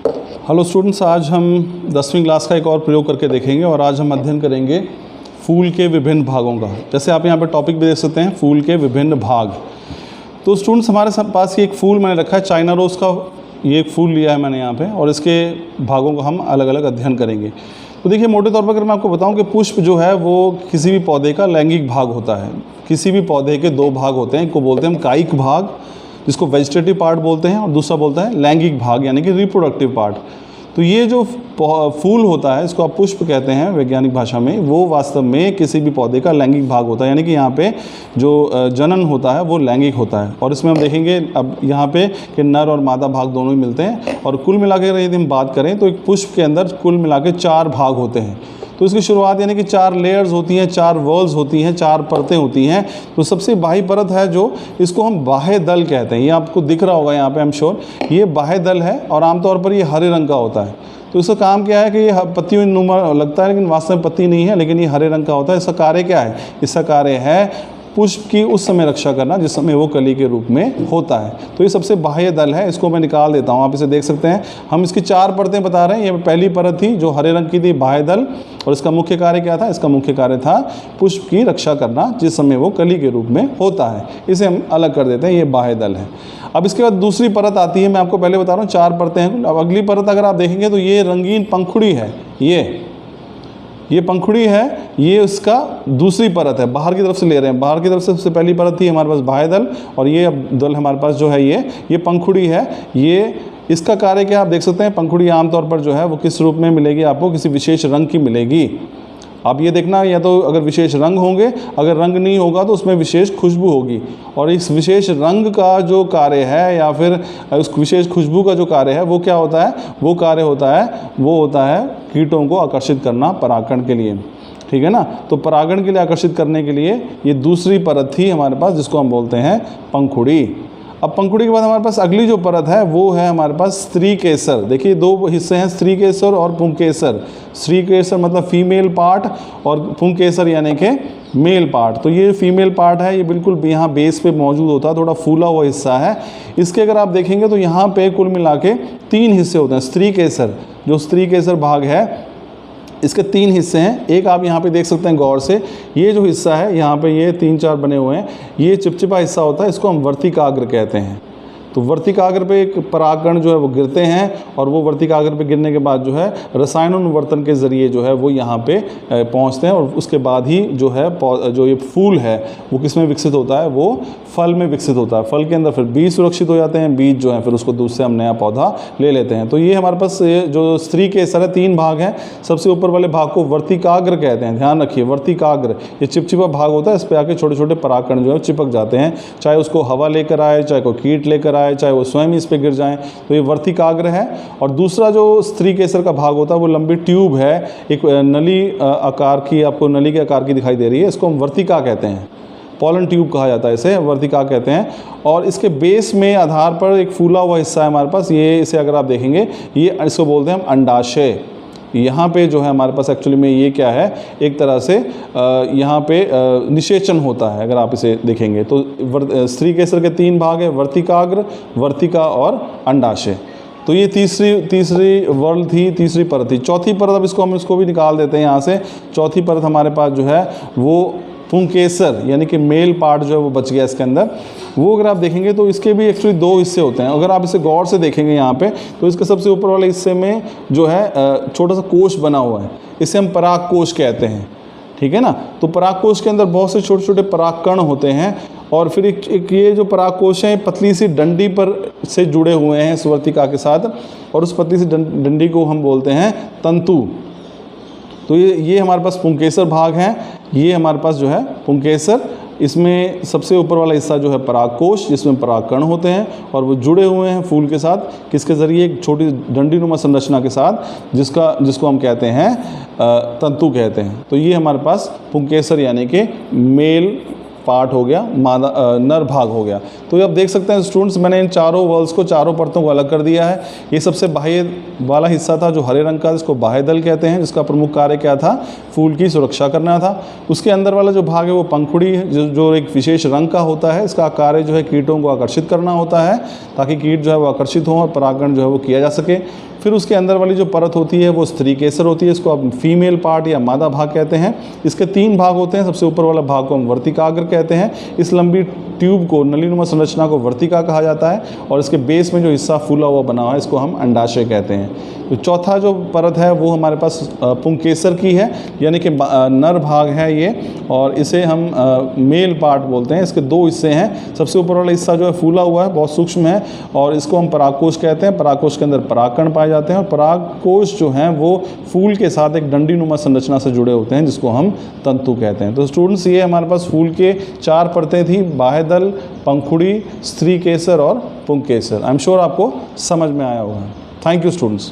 Hello students, आज हम 10वीं क्लास का एक और प्रयोग करके देखेंगे और आज हम अध्ययन करेंगे फूल के विभिन्न भागों का। जैसे आप यहाँ पे टॉपिक भी देख सकते हैं, फूल के विभिन्न भाग। तो स्टूडेंट्स, हमारे पास ये एक फूल मैंने रखा है, चाइना रोज़ का ये एक फूल लिया है मैंने यहाँ पे, और इसके भागों को हम अलग अलग अध्ययन करेंगे। तो देखिए, मोटे तौर पर अगर मैं आपको बताऊँ कि पुष्प जो है वो किसी भी पौधे का लैंगिक भाग होता है। किसी भी पौधे के दो भाग होते हैं, एक को बोलते हैं हम कायिक भाग, जिसको वेजिटेटिव पार्ट बोलते हैं, और दूसरा बोलता है लैंगिक भाग यानी कि रिप्रोडक्टिव पार्ट। तो ये जो फूल होता है, इसको आप पुष्प कहते हैं वैज्ञानिक भाषा में, वो वास्तव में किसी भी पौधे का लैंगिक भाग होता है, यानी कि यहाँ पे जो जनन होता है वो लैंगिक होता है। और इसमें हम देखेंगे अब यहाँ पे कि नर और मादा भाग दोनों ही मिलते हैं। और कुल मिलाकर यदि हम बात करें तो एक पुष्प के अंदर कुल मिला के 4 भाग होते हैं। तो इसकी शुरुआत यानी कि 4 लेयर्स होती हैं, 4 वॉल्स होती हैं, 4 परतें होती हैं। तो सबसे बाह्य परत है जो, इसको हम बाह्य दल कहते हैं। ये आपको दिख रहा होगा यहाँ पे, आई एम श्योर, ये बाह्य दल है और आमतौर पर ये हरे रंग का होता है। तो इसका काम क्या है कि ये पत्तियों नुमा लगता है, लेकिन वास्तव में पत्ती नहीं है, लेकिन ये हरे रंग का होता है। इसका कार्य क्या है? इसका कार्य है पुष्प की उस समय रक्षा करना जिस समय वो कली के रूप में होता है। तो ये सबसे बाह्य दल है, इसको मैं निकाल देता हूँ, आप इसे देख सकते हैं। हम इसकी 4 परतें बता रहे हैं। ये पहली परत थी जो हरे रंग की थी, बाह्य दल, और इसका मुख्य कार्य क्या था? इसका मुख्य कार्य था पुष्प की रक्षा करना जिस समय वो कली के रूप में होता है। इसे हम अलग कर देते हैं, ये बाह्य दल है। अब इसके बाद दूसरी परत आती है, मैं आपको पहले बता रहा हूँ 4 परतें हैं। अब अगली परत अगर आप देखेंगे तो ये रंगीन पंखुड़ी है, ये पंखुड़ी है, ये उसका दूसरी परत है। बाहर की तरफ से ले रहे हैं, बाहर की तरफ से सबसे पहली परत थी हमारे पास बाह्य दल, और ये अब दल हमारे पास जो है ये पंखुड़ी है। ये इसका कार्य क्या आप देख सकते हैं। पंखुड़ी आमतौर पर जो है वो किस रूप में मिलेगी आपको? किसी विशेष रंग की मिलेगी। अब ये देखना, या तो अगर विशेष रंग होंगे, अगर रंग नहीं होगा तो उसमें विशेष खुशबू होगी। और इस विशेष रंग का जो कार्य है या फिर उस विशेष खुशबू का जो कार्य है वो क्या होता है? वो कार्य होता है कीटों को आकर्षित करना परागण के लिए, ठीक है ना। तो परागण के लिए आकर्षित करने के लिए ये दूसरी परत थी हमारे पास, जिसको हम बोलते हैं पंखुड़ी। अब पंखुड़ी के बाद हमारे पास अगली जो परत है वो है हमारे पास स्त्री केसर। देखिए, 2 हिस्से हैं, स्त्री केसर और पुंकेसर। स्त्री केसर मतलब फीमेल पार्ट, और पुंकेसर यानी कि मेल पार्ट। तो ये फीमेल पार्ट है, ये बिल्कुल यहाँ बेस पे मौजूद होता है, थोड़ा फूला हुआ हिस्सा है। इसके अगर आप देखेंगे तो यहाँ पे कुल मिला के 3 हिस्से होते हैं। स्त्री केसर, जो स्त्री केसर भाग है, इसके 3 हिस्से हैं। एक आप यहाँ पे देख सकते हैं गौर से, ये जो हिस्सा है यहाँ पे ये 3-4 बने हुए हैं, ये चिपचिपा हिस्सा होता है, इसको हम वर्तिकाग्र कहते हैं। तो वर्तिकाग्र पे एक परागकण जो है वो गिरते हैं, और वो वर्तिकाग्र पे गिरने के बाद जो है रसायनोन्वर्तन के ज़रिए जो है वो यहाँ पे पहुँचते हैं, और उसके बाद ही जो है जो ये फूल है वो किस में विकसित होता है? वो फल में विकसित होता है। फल के अंदर फिर बीज सुरक्षित हो जाते हैं, बीज जो है फिर उसको दूसरे हम नया पौधा ले लेते हैं। तो ये हमारे पास जो स्त्री केसर है 3 भाग हैं। सबसे ऊपर वाले भाग को वर्तिकाग्र कहते हैं, ध्यान रखिए, वर्तिकाग्र। ये चिपचिपा भाग होता है, इस पर आके छोटे छोटे परागकण जो है चिपक जाते हैं, चाहे उसको हवा लेकर आए, चाहे कोई कीट लेकर आए, चाहे वो स्वयं इस पे गिर जाएं। तो ये वर्तिकाग्र है। और दूसरा जो स्त्री केसर का भाग होता है वो लंबी ट्यूब है, एक नली आकार की, आपको नली के आकार की दिखाई दे रही है, इसको हम वर्तिका कहते हैं। पॉलन ट्यूब कहा जाता है इसे, वर्तिका कहते हैं। और इसके बेस में आधार पर एक फूला हुआ हिस्सा है हमारे पास, ये इसे अगर आप देखेंगे, ये इसको बोलते हैं हम अंडाशय। यहाँ पे जो है हमारे पास एक्चुअली में ये क्या है, एक तरह से यहाँ पे निषेचन होता है। अगर आप इसे देखेंगे तो स्त्री केसर के 3 भाग है, वर्तिकाग्र, वर्तिका और अंडाशय। तो ये तीसरी वर्ल थी, तीसरी परत थी। चौथी परत, अब इसको भी निकाल देते हैं यहाँ से। चौथी परत हमारे पास जो है वो पुंकेसर यानी कि मेल पार्ट जो है वो बच गया इसके अंदर। वो अगर आप देखेंगे तो इसके भी एक्चुअली 2 हिस्से होते हैं। अगर आप इसे गौर से देखेंगे यहाँ पे, तो इसके सबसे ऊपर वाले हिस्से में जो है छोटा सा कोश बना हुआ है, इसे हम पराग कोश कहते हैं, ठीक है ना। तो पराग कोश के अंदर बहुत से छोटे छोटे परागकण होते हैं, और फिर एक ये जो पराग कोश हैं पतली सी डंडी पर से जुड़े हुए हैं स्वर्तिका के साथ, और उस पतली सी डंडी को हम बोलते हैं तंतु। तो ये हमारे पास पुंकेसर भाग हैं, ये हमारे पास जो है पुंकेसर। इसमें सबसे ऊपर वाला हिस्सा जो है परागकोश, जिसमें परागकण होते हैं, और वो जुड़े हुए हैं फूल के साथ, किसके ज़रिए? एक छोटी डंडीनुमा संरचना के साथ, जिसको हम कहते हैं तंतु कहते हैं। तो ये हमारे पास पुंकेसर यानी कि मेल पार्ट हो गया, मादा नर भाग हो गया। तो अब देख सकते हैं स्टूडेंट्स, मैंने इन चारों वर्ल्स को, चारों परतों को अलग कर दिया है। ये सबसे बाह्य वाला हिस्सा था जो हरे रंग का, जिसको बाह्य दल कहते हैं, जिसका प्रमुख कार्य क्या था? फूल की सुरक्षा करना था। उसके अंदर वाला जो भाग है वो पंखुड़ी है, जो एक विशेष रंग का होता है। इसका कार्य जो है कीटों को आकर्षित करना होता है, ताकि कीट जो है वो आकर्षित हों और परागण जो है वो किया जा सके। फिर उसके अंदर वाली जो परत होती है वो स्त्री केसर होती है, इसको आप फीमेल पार्ट या मादा भाग कहते हैं। इसके 3 भाग होते हैं, सबसे ऊपर वाला भाग को हम वर्तिकाग्र कहते हैं। इस लंबी ट्यूब को, नलीनुमा संरचना को वर्तिका कहा जाता है, और इसके बेस में जो हिस्सा फूला हुआ बना हुआ है इसको हम अंडाशय कहते हैं। तो चौथा जो परत है वो हमारे पास पुंकेसर की है, यानी कि नर भाग है ये, और इसे हम मेल पार्ट बोलते हैं। इसके 2 हिस्से हैं, सबसे ऊपर वाला हिस्सा जो है फूला हुआ है, बहुत सूक्ष्म है, और इसको हम परागकोश कहते हैं। परागकोश के अंदर परागकण पाए जाते हैं, और परागकोश जो हैं वो फूल के साथ एक डंडीनुमा संरचना से जुड़े होते हैं, जिसको हम तंतु कहते हैं। तो स्टूडेंट्स, ये हमारे पास फूल के 4 परतें थी, बाह्यदल, पंखुड़ी, स्त्री केसर और पुंकेसर। आई एम श्योर आपको समझ में आया होगा। Thank you students.